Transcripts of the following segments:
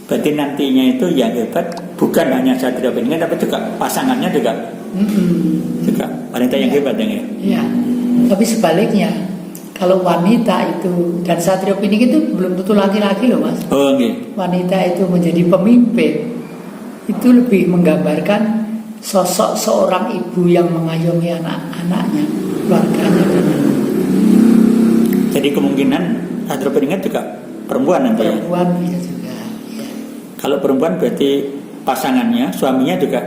berarti nantinya itu yang hebat bukan hanya Satrio Beningan tapi juga pasangannya juga wanita yang hebat ya. Iya. Tapi sebaliknya kalau wanita itu dan Satrio Beningan itu belum tentu laki-laki loh Mas. Oh nggih. Wanita itu menjadi pemimpin itu lebih menggambarkan sosok seorang ibu yang mengayomi anak-anaknya, keluarganya. Jadi kemungkinan Satrio Beningan juga perempuan nanti ya? Perempuan bisa juga ya. Kalau perempuan berarti pasangannya, suaminya juga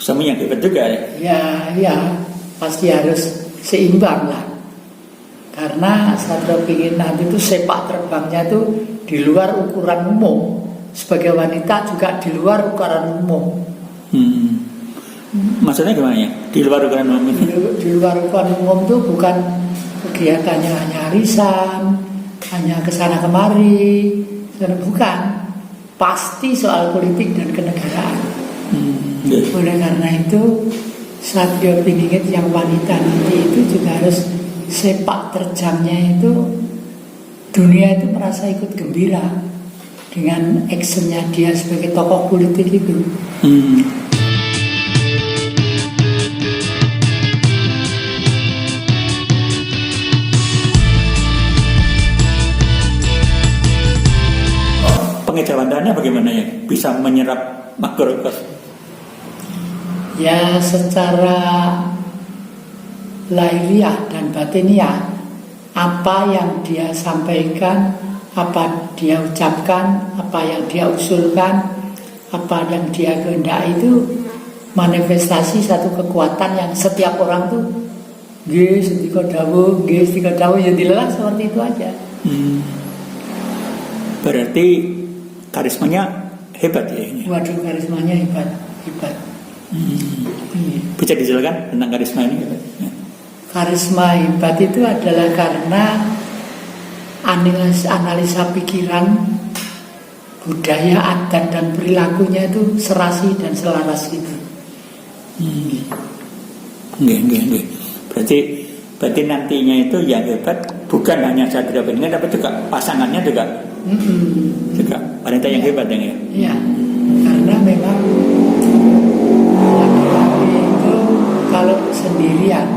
suami yang hebat juga ya? Ya pasti harus seimbang lah. Karena Satrio Beningan itu sepak terbangnya itu di luar ukuran umum. Sebagai wanita juga di luar ukuran umum. Maksudnya gimana ya? Di luar ukuran umum ini? Di luar ukuran umum itu bukan kegiatannya hanya arisan, hanya kesana kemari, bukan. Pasti soal politik dan kenegaraan. Oleh karena itu Satrio Beningan yang wanita nanti itu juga harus sepak terjangnya itu dunia itu merasa ikut gembira dengan actionnya dia sebagai tokoh politik itu. Pengejawantaannya bagaimana ya? Bisa menyerap makrokos? Ya secara lahiriah dan batiniah, apa yang dia sampaikan, apa dia ucapkan, apa yang dia usulkan, apa yang dia kehendaki itu manifestasi satu kekuatan yang setiap orang tuh sedika dawuh ya dilelah seperti itu aja. Berarti karismanya hebat ya ini. Waduh, karismanya hebat. Bisa dijelaskan tentang karisma ini? Karisma hebat itu adalah karena analisa pikiran, budaya, adat dan perilakunya itu serasi dan selaras itu. Nggih. Berarti nantinya itu yang hebat bukan hanya Satrio Beningan tapi juga pasangannya juga wanita yang hebat ya. Iya, karena memang laki-laki itu kalau sendirian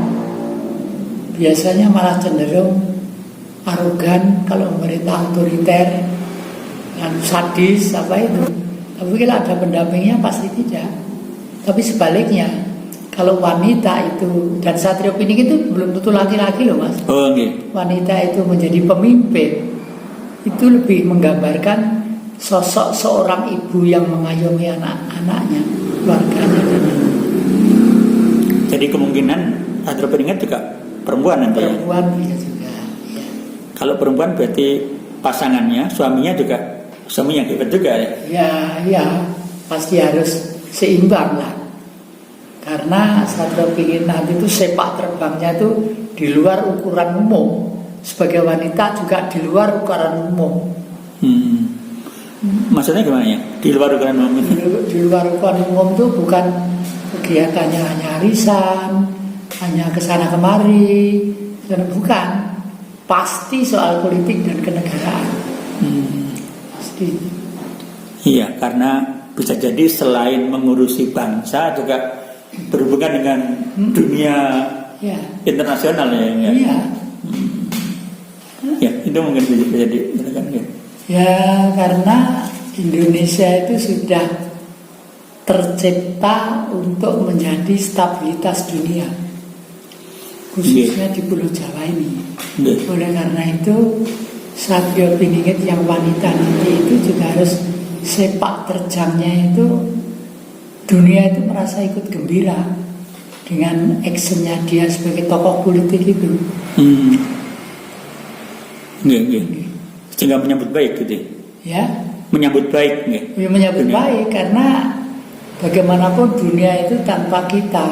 biasanya malah cenderung arogan, kalau memerintah otoriter dan sadis apa itu. Tapi kalau ada pendampingnya pasti tidak. Tapi sebaliknya kalau wanita itu dan Satrio Beningan itu belum tentu laki-laki loh Mas. Oh nggih. Wanita itu menjadi pemimpin itu lebih menggambarkan sosok seorang ibu yang mengayomi anak-anaknya, keluarganya. Jadi kemungkinan Satrio Beningan juga perempuan nanti ya? Perempuan bisa juga ya. Kalau perempuan berarti pasangannya, suaminya juga suami yang hebat juga ya? Ya pasti harus seimbang lah. Karena Satrio Beningan itu sepak terbangnya itu di luar ukuran umum. Sebagai wanita juga di luar ukuran umum. Maksudnya gimana ya? Di luar ukuran umum ini? Di luar ukuran umum itu bukan kegiatannya hanya arisan, hanya kesana kemari, bukan. Pasti soal politik dan kenegaraan. Pasti. Iya, karena bisa jadi selain mengurusi bangsa juga berhubungan dengan dunia internasional ya. Iya. Ya, itu mungkin bisa dijelaskan ya. Ya, karena Indonesia itu sudah tercipta untuk menjadi stabilitas dunia, khususnya di Pulau Jawa ini. Oleh karena itu Satrio Beningan yang wanita nanti itu juga harus sepak terjangnya itu dunia itu merasa ikut gembira dengan actionnya dia sebagai tokoh politik itu. Nggih. Sehingga menyambut baik gitu ya. Menyambut baik nggih. Ya, menyambut baik karena bagaimanapun dunia itu tanpa kita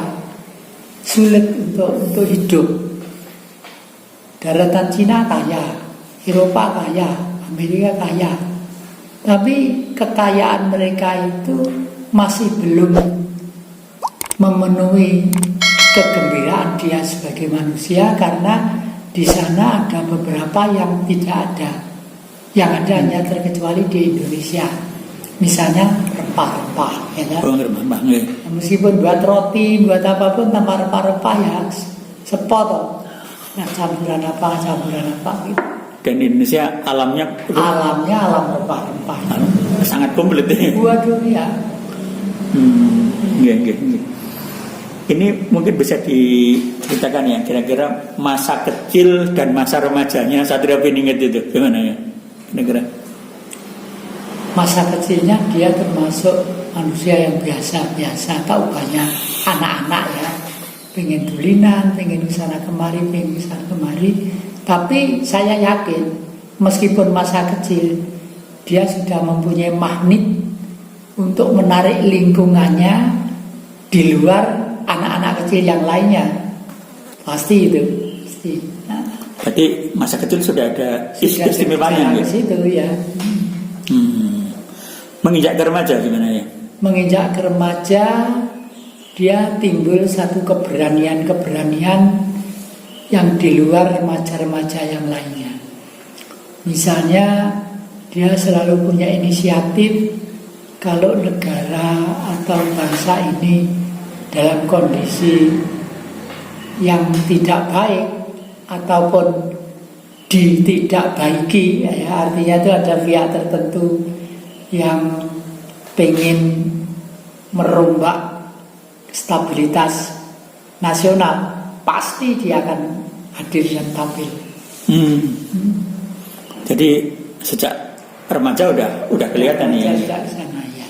sulit untuk hidup. Daratan Cina kaya, Eropa kaya, Amerika kaya. Tapi kekayaan mereka itu masih belum memenuhi kegembiraan dia sebagai manusia karena di sana ada beberapa yang tidak ada, yang ada hanya terkecuali di Indonesia. misalnya rempah-rempah, ya kan? Oh, rempah nggih. Meskipun buat roti, buat apapun tanpa rempah-rempah ya sepot toh. Nah, campuran apa gitu. Dan Indonesia alamnya Alam rempah-rempah. sangat komplit ya. Waduh ya. Nggih. Ini mungkin bisa diceritakan ya, kira-kira masa kecil dan masa remajanya Satrio Piningit itu gimana ya? Kira-kira Masa kecilnya dia termasuk manusia yang biasa-biasa, tahu banyak anak-anak ya, pengen tulinan, pengen kesana kemari. Tapi saya yakin meskipun masa kecil dia sudah mempunyai magnet untuk menarik lingkungannya di luar anak-anak kecil yang lainnya. Pasti itu. Pasti. Nah, berarti masa kecil sudah ada istimewanya di situ ya. Menginjak ke remaja gimana ya? Menginjak ke remaja, dia timbul satu keberanian yang di luar remaja-remaja yang lainnya. Misalnya dia selalu punya inisiatif kalau negara atau bangsa ini dalam kondisi yang tidak baik ataupun tidak baiki, ya, artinya itu ada pihak tertentu yang pengen merombak stabilitas nasional, pasti dia akan hadir dan tampil. Jadi sejak remaja udah kelihatan ya. Sejak sana ya.